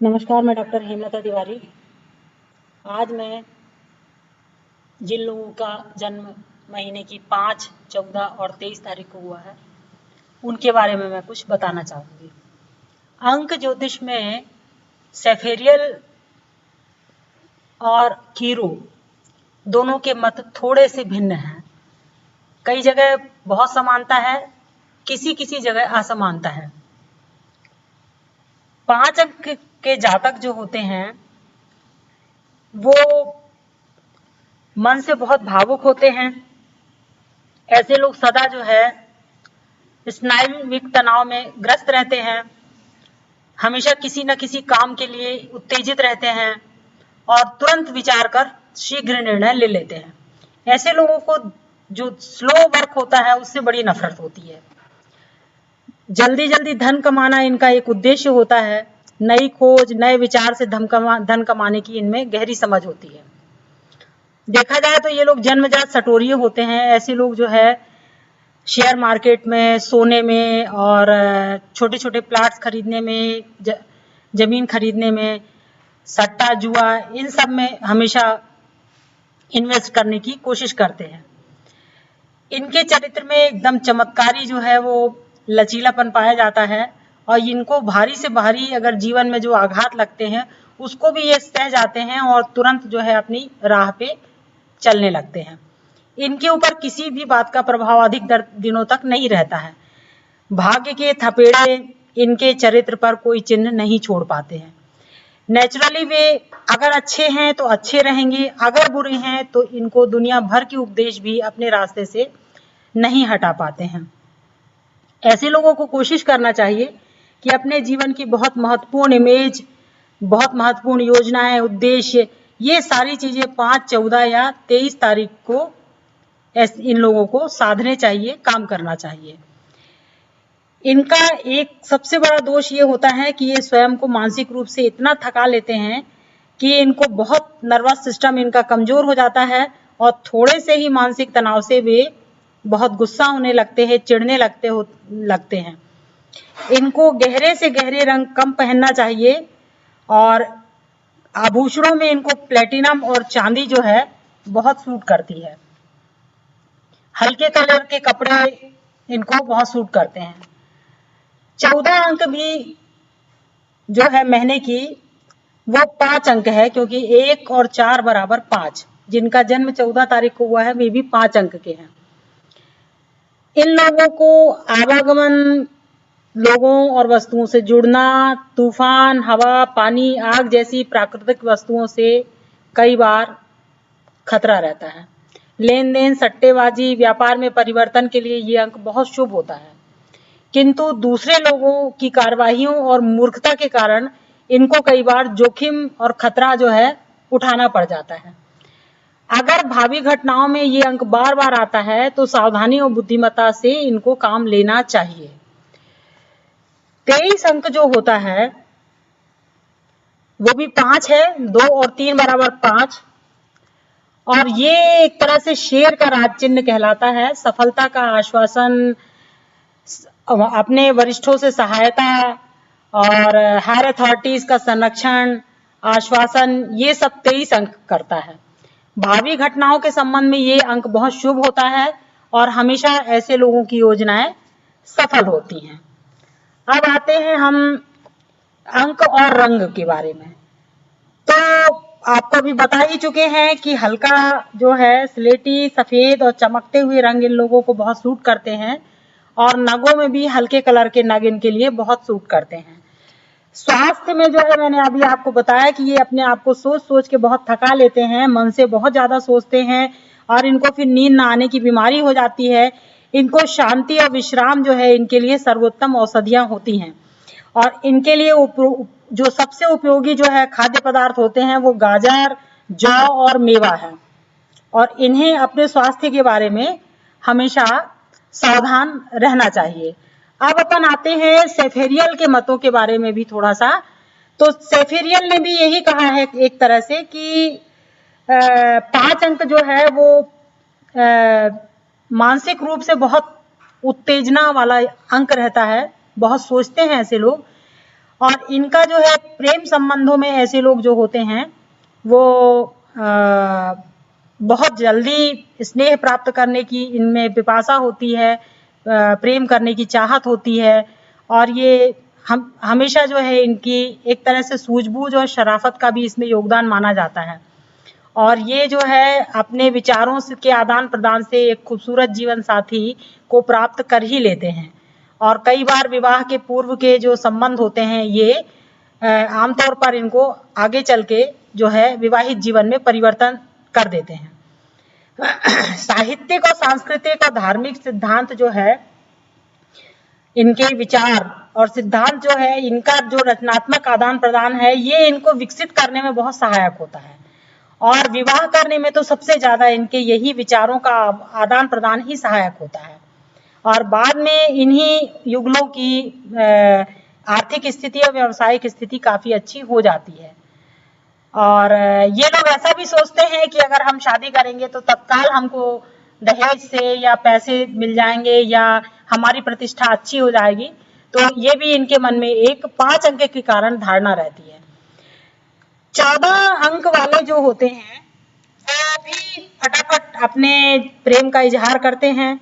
नमस्कार, मैं डॉक्टर हेमलता तिवारी। आज मैं जिन लोगों का जन्म महीने की 5, 14 और 23 तारीख को हुआ है, उनके बारे में मैं कुछ बताना चाहूँगी। अंक ज्योतिष में सेफेरियल और कीरू दोनों के मत थोड़े से भिन्न हैं। कई जगह बहुत समानता है, किसी जगह असमानता है। 5 अंक के जातक जो होते हैं वो मन से बहुत भावुक होते हैं। ऐसे लोग सदा जो है स्नायुविक तनाव में ग्रस्त रहते हैं, हमेशा किसी न किसी काम के लिए उत्तेजित रहते हैं और तुरंत विचार कर शीघ्र निर्णय ले लेते हैं। ऐसे लोगों को जो स्लो वर्क होता है उससे बड़ी नफरत होती है। जल्दी जल्दी धन कमाना इनका एक उद्देश्य होता है। नई खोज, नए विचार से धन कमाने की इनमें गहरी समझ होती है। देखा जाए तो ये लोग जन्मजात सटोरिये होते हैं। ऐसे लोग जो है शेयर मार्केट में, सोने में और छोटे छोटे प्लाट्स खरीदने में, जमीन खरीदने में, सट्टा जुआ, इन सब में हमेशा इन्वेस्ट करने की कोशिश करते हैं। इनके चरित्र में एकदम चमत्कारी जो है वो लचीलापन पाया जाता है और इनको भारी से भारी अगर जीवन में जो आघात लगते हैं उसको भी ये सह जाते हैं और तुरंत जो है अपनी राह पे चलने लगते हैं। इनके ऊपर किसी भी बात का प्रभाव अधिक दिनों तक नहीं रहता है। भाग्य के थपेड़े इनके चरित्र पर कोई चिन्ह नहीं छोड़ पाते हैं। नेचुरली वे अगर अच्छे हैं तो अच्छे रहेंगे, अगर बुरे हैं तो इनको दुनिया भर के उपदेश भी अपने रास्ते से नहीं हटा पाते हैं। ऐसे लोगों को कोशिश करना चाहिए कि अपने जीवन की बहुत महत्वपूर्ण इमेज, बहुत महत्वपूर्ण योजनाएं, उद्देश्य, ये सारी चीजें 5, 14 या 23 तारीख को इन लोगों को साधने चाहिए, काम करना चाहिए। इनका एक सबसे बड़ा दोष ये होता है कि ये स्वयं को मानसिक रूप से इतना थका लेते हैं कि इनको बहुत नर्वस सिस्टम इनका कमजोर हो जाता है और थोड़े से ही मानसिक तनाव से वे बहुत गुस्सा होने लगते हैं, चिढ़ने लगते हैं। इनको गहरे से गहरे रंग कम पहनना चाहिए और आभूषणों में इनको प्लेटिनम और चांदी जो है बहुत सूट करती है। हल्के कलर के कपड़े इनको बहुत सूट करते हैं। 14 अंक भी जो है महीने की वो 5 अंक है, क्योंकि 1 और 4 बराबर 5। जिनका जन्म 14 तारीख को हुआ है वे भी 5 अंक के हैं। इन लोगों को आवागमन, लोगों और वस्तुओं से जुड़ना, तूफान, हवा, पानी, आग जैसी प्राकृतिक वस्तुओं से कई बार खतरा रहता है। लेन देन, सट्टेबाजी, व्यापार में परिवर्तन के लिए ये अंक बहुत शुभ होता है, किंतु दूसरे लोगों की कार्रवाइयों और मूर्खता के कारण इनको कई बार जोखिम और खतरा जो है उठाना पड़ जाता है। अगर भावी घटनाओं में ये अंक बार बार आता है तो सावधानी और बुद्धिमत्ता से इनको काम लेना चाहिए। 23 अंक जो होता है वो भी 5 है, 2 और 3 बराबर 5, और ये एक तरह से शेर का राज चिन्ह कहलाता है। सफलता का आश्वासन, अपने वरिष्ठों से सहायता और हायर अथॉरिटीज का संरक्षण, आश्वासन, ये सब 23 अंक करता है। भावी घटनाओं के संबंध में ये अंक बहुत शुभ होता है और हमेशा ऐसे लोगों की योजनाएं सफल होती हैं। अब आते हैं हम अंक और रंग के बारे में। तो आपको अभी बता ही चुके हैं कि हल्का जो है स्लेटी, सफेद और चमकते हुए रंग इन लोगों को बहुत सूट करते हैं और नगों में भी हल्के कलर के नग इनके लिए बहुत सूट करते हैं। स्वास्थ्य में जो है मैंने अभी आपको बताया कि ये अपने आप को सोच सोच के बहुत थका लेते हैं, मन से बहुत ज्यादा सोचते हैं और इनको फिर नींद न आने की बीमारी हो जाती है। इनको शांति और विश्राम जो है इनके लिए सर्वोत्तम औषधियां होती हैं और इनके लिए जो सबसे उपयोगी जो है खाद्य पदार्थ होते हैं वो गाजर, जौ और मेवा है और इन्हें अपने स्वास्थ्य के बारे में हमेशा सावधान रहना चाहिए। अब अपन आते हैं सेफेरियल के मतों के बारे में भी थोड़ा सा। तो सेफेरियल ने भी यही कहा है एक तरह से कि 5 अंक जो है वो मानसिक रूप से बहुत उत्तेजना वाला अंक रहता है, बहुत सोचते हैं ऐसे लोग और इनका जो है प्रेम संबंधों में ऐसे लोग जो होते हैं वो बहुत जल्दी स्नेह प्राप्त करने की इनमें पिपासा होती है, प्रेम करने की चाहत होती है, और ये हम हमेशा जो है इनकी एक तरह से सूझबूझ और शराफत का भी इसमें योगदान माना जाता है। और ये जो है अपने विचारों के आदान प्रदान से एक खूबसूरत जीवन साथी को प्राप्त कर ही लेते हैं। और कई बार विवाह के पूर्व के जो संबंध होते हैं ये आमतौर पर इनको आगे चल के जो है विवाहित जीवन में परिवर्तन कर देते हैं। साहित्यिक और सांस्कृतिक और धार्मिक सिद्धांत जो है, इनके विचार और सिद्धांत जो है, इनका जो रचनात्मक आदान प्रदान है, ये इनको विकसित करने में बहुत सहायक होता है। और विवाह करने में तो सबसे ज्यादा इनके यही विचारों का आदान प्रदान ही सहायक होता है। और बाद में इन्हीं युगलों की आर्थिक स्थिति और व्यावसायिक स्थिति काफी अच्छी हो जाती है। और ये लोग ऐसा भी सोचते हैं कि अगर हम शादी करेंगे तो तत्काल हमको दहेज से या पैसे मिल जाएंगे या हमारी प्रतिष्ठा अच्छी हो जाएगी। तो ये भी इनके मन में एक 5 अंक के कारण धारणा रहती है। 14 अंक वाले जो होते हैं वो भी फटाफट अपने प्रेम का इजहार करते हैं,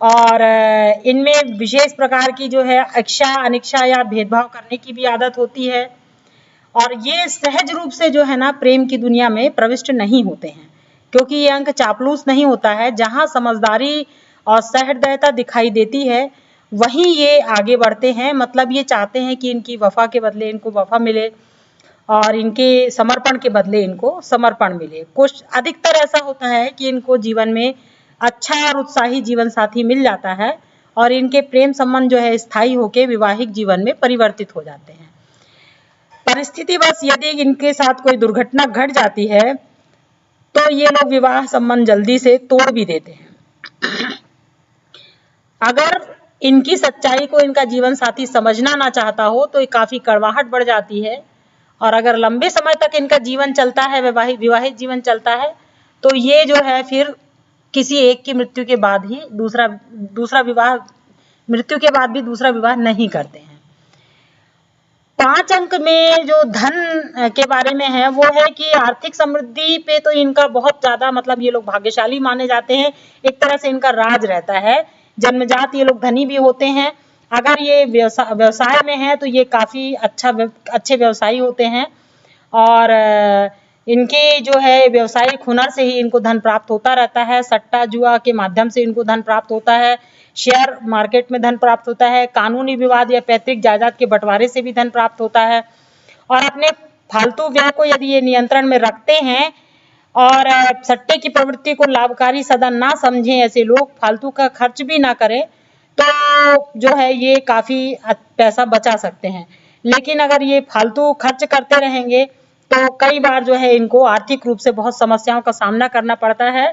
और इनमें विशेष प्रकार की जो है इच्छा अनिच्छा या भेदभाव करने की भी आदत होती है। और ये सहज रूप से जो है ना प्रेम की दुनिया में प्रविष्ट नहीं होते हैं, क्योंकि ये अंक चापलूस नहीं होता है। जहां समझदारी और सहृदयता दिखाई देती है वहीं ये आगे बढ़ते हैं। मतलब ये चाहते हैं कि इनकी वफा के बदले इनको वफा मिले और इनके समर्पण के बदले इनको समर्पण मिले। कुछ अधिकतर ऐसा होता है कि इनको जीवन में अच्छा और उत्साही जीवन साथी मिल जाता है और इनके प्रेम संबंध जो है स्थायी होकर वैवाहिक जीवन में परिवर्तित हो जाते हैं। परिस्थितिवश यदि इनके साथ कोई दुर्घटना घट जाती है तो ये लोग विवाह संबंध जल्दी से तोड़ भी देते हैं। अगर इनकी सच्चाई को इनका जीवन साथी समझना ना चाहता हो तो काफी कड़वाहट बढ़ जाती है। और अगर लंबे समय तक इनका जीवन चलता है, विवाहित जीवन चलता है, तो ये जो है फिर किसी एक की मृत्यु के बाद ही दूसरा विवाह नहीं करते हैं। 5 अंक में जो धन के बारे में है वो है कि आर्थिक समृद्धि पे तो इनका बहुत ज्यादा मतलब ये लोग भाग्यशाली माने जाते हैं। एक तरह से इनका राज रहता है, जन्मजात ये लोग धनी भी होते हैं। अगर ये व्यवसाय में है तो ये काफी अच्छे व्यवसायी होते हैं। और इनके जो है व्यवसायिक हुनर से ही इनको धन प्राप्त होता रहता है। सट्टा जुआ के माध्यम से इनको धन प्राप्त होता है, शेयर मार्केट में धन प्राप्त होता है, कानूनी विवाद या पैतृक जायदाद के बंटवारे से भी धन प्राप्त होता है। और अपने फालतू व्यय को यदि ये नियंत्रण में रखते हैं और सट्टे की प्रवृत्ति को लाभकारी साधन ना समझें, ऐसे लोग फालतू का खर्च भी ना करें, तो जो है ये काफी पैसा बचा सकते हैं। लेकिन अगर ये फालतू खर्च करते रहेंगे तो कई बार जो है इनको आर्थिक रूप से बहुत समस्याओं का सामना करना पड़ता है।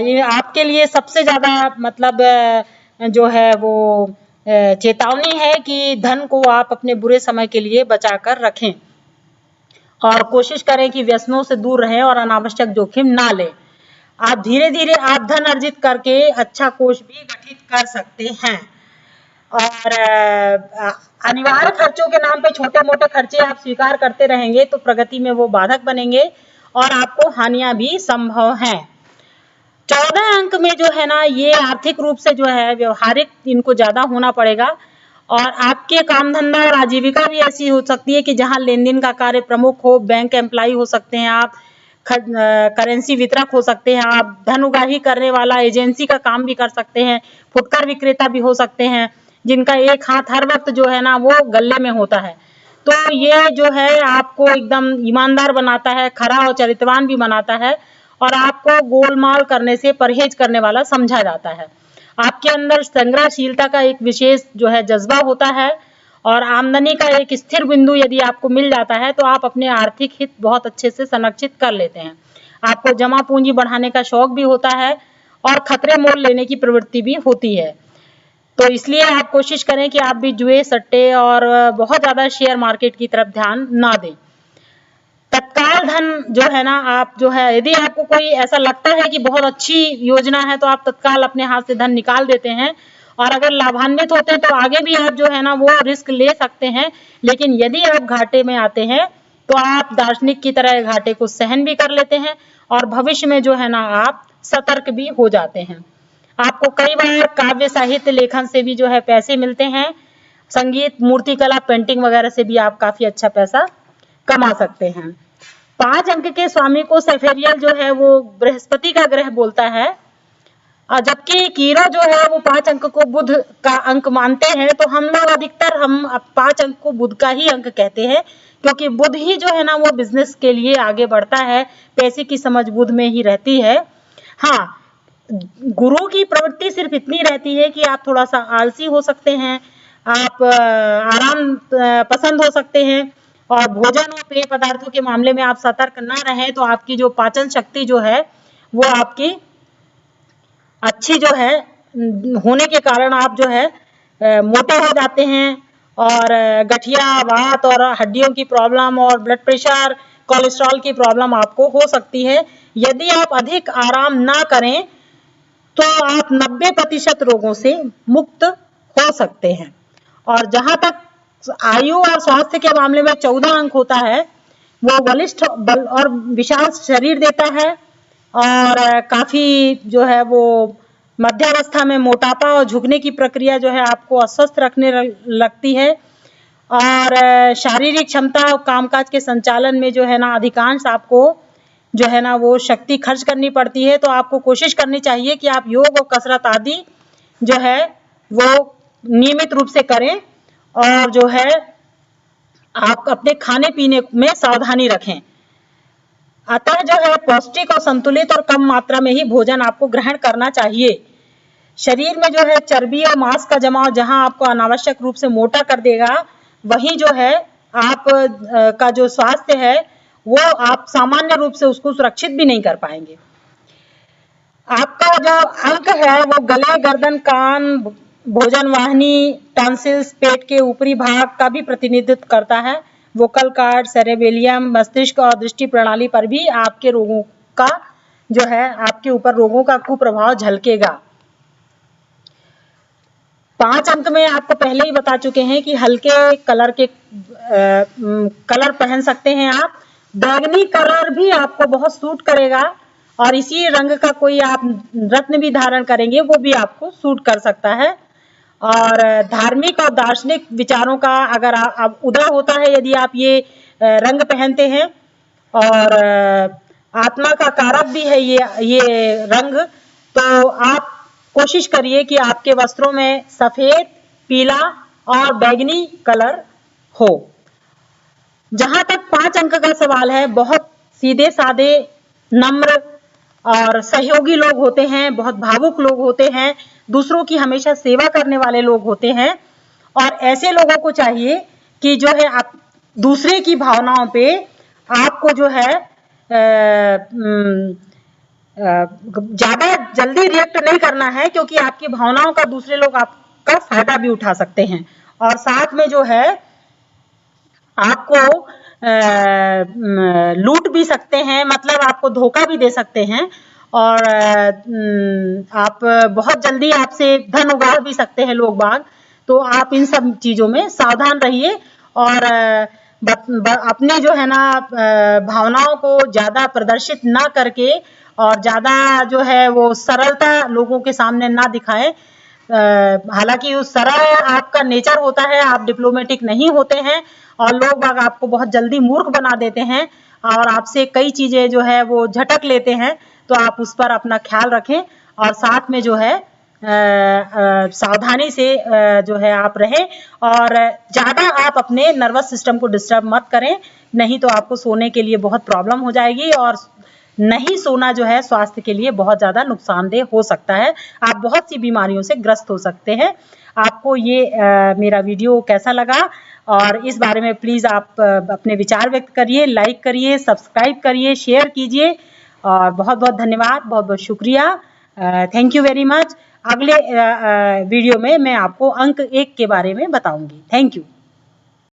ये आपके लिए सबसे ज्यादा मतलब जो है वो चेतावनी है कि धन को आप अपने बुरे समय के लिए बचा कर रखें और कोशिश करें कि व्यसनों से दूर रहें और अनावश्यक जोखिम ना लें। आप धीरे धीरे आप धन अर्जित करके अच्छा कोष भी गठित कर सकते हैं। और अनिवार्य खर्चों के नाम पे छोटे मोटे खर्चे आप स्वीकार करते रहेंगे तो प्रगति में वो बाधक बनेंगे और आपको हानियां भी संभव हैं। 14 अंक में जो है ना ये आर्थिक रूप से जो है व्यवहारिक इनको ज्यादा होना पड़ेगा। और आपके काम धंधा और आजीविका भी ऐसी हो सकती है कि जहां लेन देन का कार्य प्रमुख हो। बैंक एम्प्लॉय हो सकते हैं आप, करेंसी वितरक हो सकते हैं आप, धन उगाही करने वाला एजेंसी का काम भी कर सकते हैं, फुटकर विक्रेता भी हो सकते हैं जिनका एक हाथ हर वक्त जो है ना वो गले में होता है। तो ये जो है आपको एकदम ईमानदार बनाता है, खरा और चरित्रवान भी बनाता है और आपको गोलमाल करने से परहेज करने वाला समझा जाता है। आपके अंदर संग्रहशीलता का एक विशेष जो है जज्बा होता है और आमदनी का एक स्थिर बिंदु यदि आपको मिल जाता है तो आप अपने आर्थिक हित बहुत अच्छे से संरक्षित कर लेते हैं। आपको जमा पूंजी बढ़ाने का शौक भी होता है और खतरे मोल लेने की प्रवृत्ति भी होती है। तो इसलिए आप कोशिश करें कि आप भी जुए सट्टे और बहुत ज्यादा शेयर मार्केट की तरफ ध्यान ना दें। तत्काल धन जो है ना आप जो है यदि आपको कोई ऐसा लगता है कि बहुत अच्छी योजना है तो आप तत्काल अपने हाथ से धन निकाल देते हैं और अगर लाभान्वित होते हैं तो आगे भी आप जो है ना वो रिस्क ले सकते हैं। लेकिन यदि आप घाटे में आते हैं तो आप दार्शनिक की तरह घाटे को सहन भी कर लेते हैं और भविष्य में जो है ना आप सतर्क भी हो जाते हैं। आपको कई बार काव्य साहित्य लेखन से भी जो है पैसे मिलते हैं। संगीत, मूर्तिकला, पेंटिंग वगैरह से भी आप काफी अच्छा पैसा कमा सकते हैं। 5 अंक के स्वामी को सफेरियल जो है वो बृहस्पति का ग्रह बोलता है, जबकि कीरो जो है वो 5 अंक को बुध का अंक मानते हैं। तो हम लोग अधिकतर 5 अंक को बुध का ही अंक कहते हैं, क्योंकि बुध ही जो है ना वो बिजनेस के लिए आगे बढ़ता है। पैसे की समझ बुध में ही रहती है। हाँ, गुरु की प्रवृत्ति सिर्फ इतनी रहती है कि आप थोड़ा सा आलसी हो सकते हैं, आप आराम पसंद हो सकते हैं, और भोजन और पेय पदार्थों के मामले में आप सतर्क ना रहें तो आपकी जो पाचन शक्ति जो है वो आपकी अच्छी जो है होने के कारण आप जो है मोटे हो जाते हैं, और गठिया, वात और हड्डियों की प्रॉब्लम और ब्लड प्रेशर, कोलेस्ट्रॉल की प्रॉब्लम आपको हो सकती है। यदि आप अधिक आराम ना करें तो आप 90% रोगों से मुक्त हो सकते हैं। और जहां तक आयु और स्वास्थ्य के मामले में 14 अंक होता है, वो बलिष्ठ बल और विशाल शरीर देता है, और काफी जो है वो मध्यावस्था में मोटापा और झुकने की प्रक्रिया जो है आपको अस्वस्थ रखने लगती है, और शारीरिक क्षमता और कामकाज के संचालन में जो है ना अधिकांश आपको जो है ना वो शक्ति खर्च करनी पड़ती है। तो आपको कोशिश करनी चाहिए कि आप योग और कसरत आदि जो है वो नियमित रूप से करें, और जो है आप अपने खाने पीने में सावधानी रखें। अतः जो है पौष्टिक और संतुलित और कम मात्रा में ही भोजन आपको ग्रहण करना चाहिए। शरीर में जो है चर्बी और मांस का जमाव जहां आपको अनावश्यक रूप से मोटा कर देगा, वहीं जो है आप का जो स्वास्थ्य है वो आप सामान्य रूप से उसको सुरक्षित भी नहीं कर पाएंगे। आपका जो अंक है वो गले, गर्दन, कान, भोजन वाहिनी, टॉन्सिल्स, पेट के ऊपरी भाग का भी प्रतिनिधित्व करता है। वोकल कार्ड, सेरेबेलियम, मस्तिष्क और दृष्टि प्रणाली पर भी आपके रोगों का जो है आपके ऊपर रोगों का कुप्रभाव झलकेगा। 5 अंक में आपको पहले ही बता चुके हैं कि हल्के कलर के कलर पहन सकते हैं आप। बैंगनी कलर भी आपको बहुत सूट करेगा, और इसी रंग का कोई आप रत्न भी धारण करेंगे वो भी आपको सूट कर सकता है। और धार्मिक और दार्शनिक विचारों का अगर आप उदय होता है यदि आप ये रंग पहनते हैं, और आत्मा का कारक भी है ये रंग, तो आप कोशिश करिए कि आपके वस्त्रों में सफेद, पीला और बैंगनी कलर हो। जहां तक 5 अंक का सवाल है, बहुत सीधे साधे, नम्र और सहयोगी लोग होते हैं, बहुत भावुक लोग होते हैं, दूसरों की हमेशा सेवा करने वाले लोग होते हैं, और ऐसे लोगों को चाहिए कि जो है आप दूसरे की भावनाओं पे आपको जो है ज्यादा जल्दी रिएक्ट नहीं करना है, क्योंकि आपकी भावनाओं का दूसरे लोग आपका फायदा भी उठा सकते हैं, और साथ में जो है आपको लूट भी सकते हैं, मतलब आपको धोखा भी दे सकते हैं, और आप बहुत जल्दी आपसे धन उगाड़ भी सकते हैं लोग बाग। तो आप इन सब चीजों में सावधान रहिए, और अपने जो है ना भावनाओं को ज्यादा प्रदर्शित ना करके और ज्यादा जो है वो सरलता लोगों के सामने ना दिखाएं। हालांकि उस सरल आपका नेचर होता है, आप डिप्लोमेटिक नहीं होते हैं, और लोग बाग आपको बहुत जल्दी मूर्ख बना देते हैं, और आपसे कई चीजें जो है वो झटक लेते हैं। तो आप उस पर अपना ख्याल रखें, और साथ में जो है सावधानी से जो है आप रहें, और ज्यादा आप अपने नर्वस सिस्टम को डिस्टर्ब मत करें, नहीं तो आपको सोने के लिए बहुत प्रॉब्लम हो जाएगी, और नहीं सोना जो है स्वास्थ्य के लिए बहुत ज्यादा नुकसानदेह हो सकता है। आप बहुत सी बीमारियों से ग्रस्त हो सकते हैं। आपको ये मेरा वीडियो कैसा लगा, और इस बारे में प्लीज आप अपने विचार व्यक्त करिए, लाइक करिए, सब्सक्राइब करिए, शेयर कीजिए, और बहुत बहुत धन्यवाद, बहुत बहुत शुक्रिया, थैंक यू वेरी मच। अगले वीडियो में मैं आपको अंक 1 के बारे में बताऊंगी। Thank you.